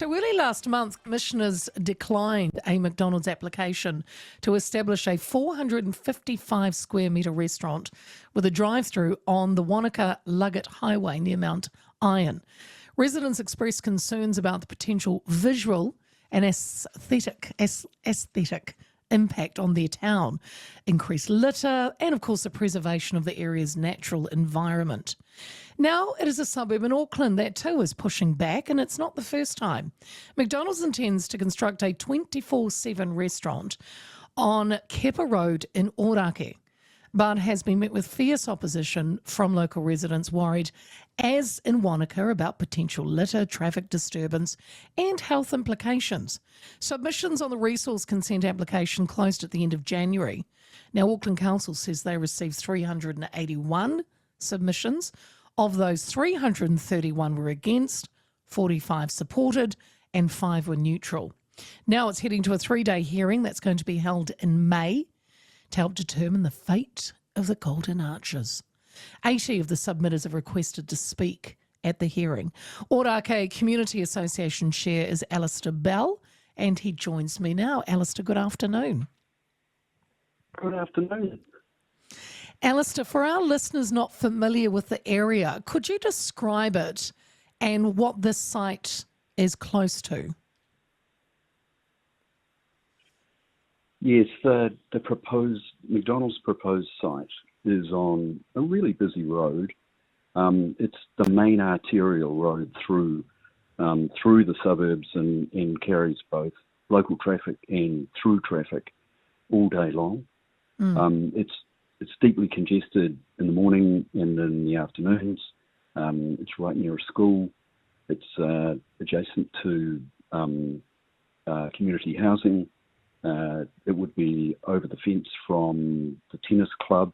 So early last month, commissioners declined a McDonald's application to establish a 455 square metre restaurant with a drive-through on the Wanaka-Luggett Highway near Mount Iron. Residents expressed concerns about the potential visual and aesthetic impact on their town, increased litter, and of course the preservation of the area's natural environment. Now it is a suburb in Auckland that too is pushing back, and it's not the first time. McDonald's intends to construct a 24/7 restaurant on Kepa Road in Ōrākei, but has been met with fierce opposition from local residents worried, as in Wanaka, about potential litter, traffic disturbance and health implications. Submissions on the resource consent application closed at the end of January. Now, Auckland Council says they received 381 submissions. Of those, 331 were against, 45 supported and 5 were neutral. Now it's heading to a 3-day hearing that's going to be held in May to help determine the fate of the Golden Arches. 80 of the submitters have requested to speak at the hearing. Ōrākei Community Association Chair is Alastair Bell, and he joins me now. Alastair, good afternoon. Good afternoon. Alastair, for our listeners not familiar with the area, could you describe it and what this site is close to? Yes, the McDonald's proposed site is on a really busy road. It's the main arterial road through the suburbs and carries both local traffic and through traffic all day long. It's deeply congested in the morning and in the afternoons. It's right near a school. It's adjacent to community housing. It would be over the fence from the tennis club,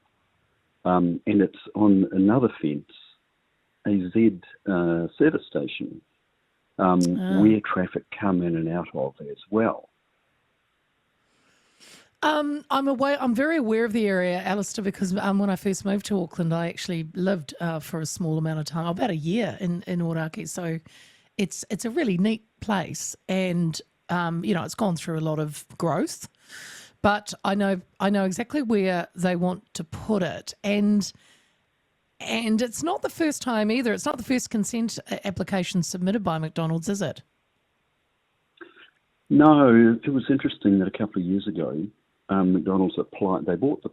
and it's on another fence, a Z service station, where traffic come in and out of as well. I'm very aware of the area, Alastair, because when I first moved to Auckland, I actually lived for a small amount of time, about a year in Ōrākei. So it's a really neat place, and it's gone through a lot of growth. But I know exactly where they want to put it, and it's not the first time either. It's not the first consent application submitted by McDonald's, is it? No, it was interesting that a couple of years ago, McDonald's applied. They bought the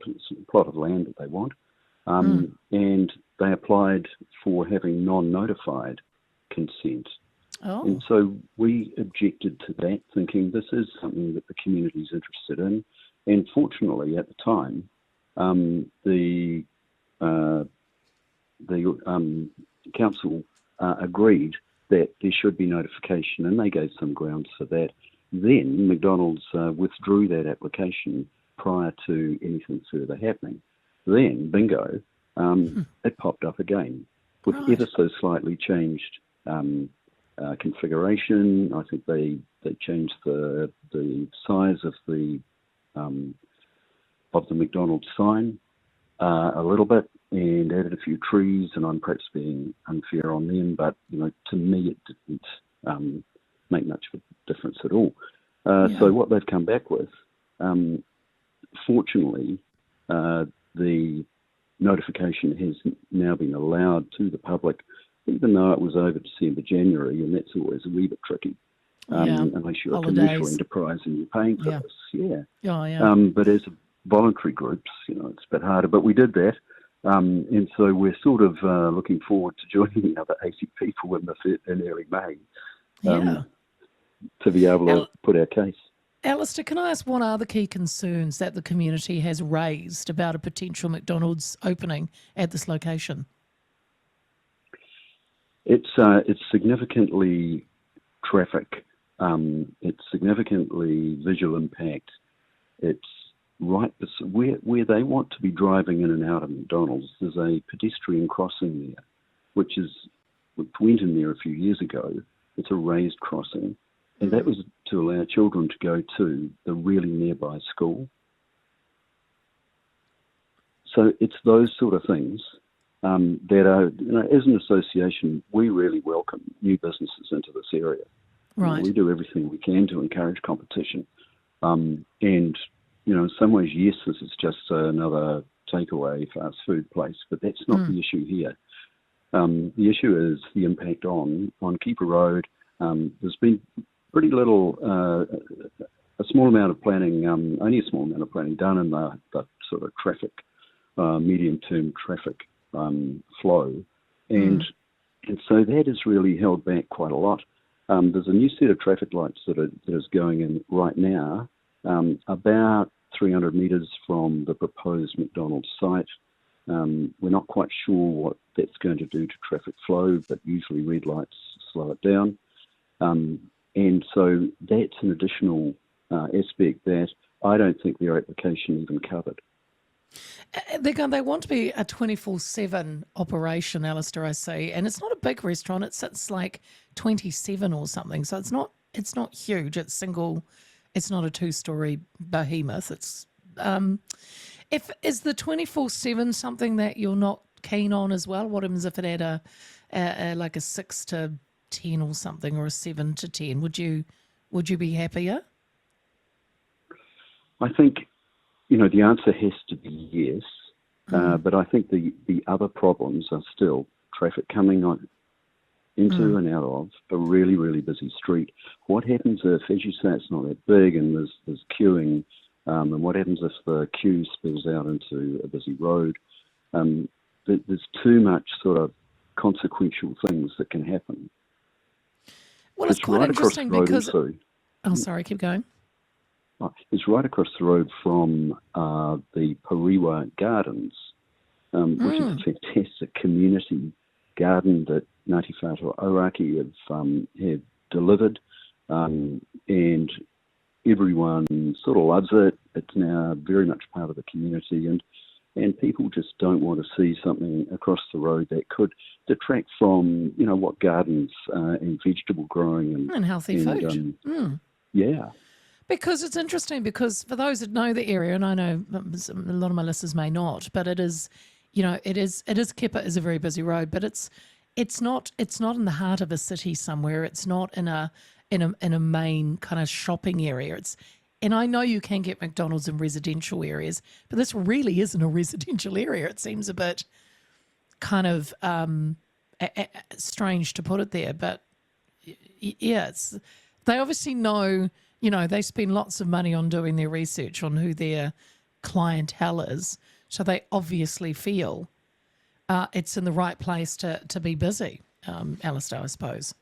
plot of land that they want, and they applied for having non-notified consent. Oh. And so we objected to that, thinking this is something that the community is interested in. And fortunately, at the time, the council agreed that there should be notification, and they gave some grounds for that. Then McDonald's withdrew that application prior to anything further happening. Then, bingo, it popped up again with ever so slightly changed configuration. I think they changed the size of the McDonald's sign a little bit and added a few trees. And I'm perhaps being unfair on them, but to me it didn't make much of a difference at all. So what they've come back with, fortunately, the notification has now been allowed to the public, even though it was over December, January, and that's always a wee bit tricky, unless you're a commercial enterprise and you're paying for this. But as voluntary groups, it's a bit harder. But we did that, and so we're sort of looking forward to joining the other 80 people in early May to be able to put our case. Alastair, can I ask, what are the key concerns that the community has raised about a potential McDonald's opening at this location? It's significantly traffic. It's significantly visual impact. It's right where they want to be driving in and out of McDonald's. There's a pedestrian crossing there, we went in there a few years ago. It's a raised crossing, and that was to allow children to go to the really nearby school. So it's those sort of things that are, as an association, we really welcome new businesses into this area. Right. We do everything we can to encourage competition. And, in some ways, yes, this is just another takeaway fast food place, but that's not the issue here. The issue is the impact on Keeper Road. There's been pretty little, a small amount of planning, only a small amount of planning done in the sort of traffic, medium-term traffic flow. And so that has really held back quite a lot. There's a new set of traffic lights that is going in right now, about 300 metres from the proposed McDonald's site. We're not quite sure what that's going to do to traffic flow, but usually red lights slow it down. And so that's an additional aspect that I don't think their application even covered. They want to be a 24/7 operation, Alastair, I see, and it's not a big restaurant. It sits like 27 or something, so it's not huge. It's single. It's not a 2-story behemoth. It's is the 24/7 something that you're not keen on as well? What happens if it had like a 6 to 10 or something, or a 7 to 10? Would you be happier? I think, the answer has to be yes, but I think the other problems are still traffic coming on into and out of a really, really busy street. What happens if, as you say, it's not that big and there's queuing, and what happens if the queue spills out into a busy road? There's too much sort of consequential things that can happen. Well, it's quite right interesting because... also. Oh, sorry, keep going. It's right across the road from the Pariwa Gardens, which is a fantastic community garden that Ngāti Whātua Ōrākei have delivered, and everyone sort of loves it. It's now very much part of the community, and people just don't want to see something across the road that could detract from, what gardens and vegetable growing and healthy food. Yeah. Because it's interesting, because for those that know the area, and I know a lot of my listeners may not, but it is Kepa is a very busy road, but it's not in the heart of a city somewhere. It's not in a main kind of shopping area. And I know you can get McDonald's in residential areas, but this really isn't a residential area. It seems a bit kind of strange to put it there, but yeah, they obviously know. They spend lots of money on doing their research on who their clientele is, so they obviously feel it's in the right place to be busy, Alastair, I suppose.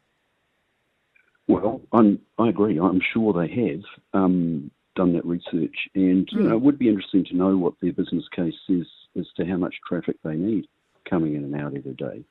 Well, I agree. I'm sure they have done that research, and it would be interesting to know what their business case is as to how much traffic they need coming in and out every day.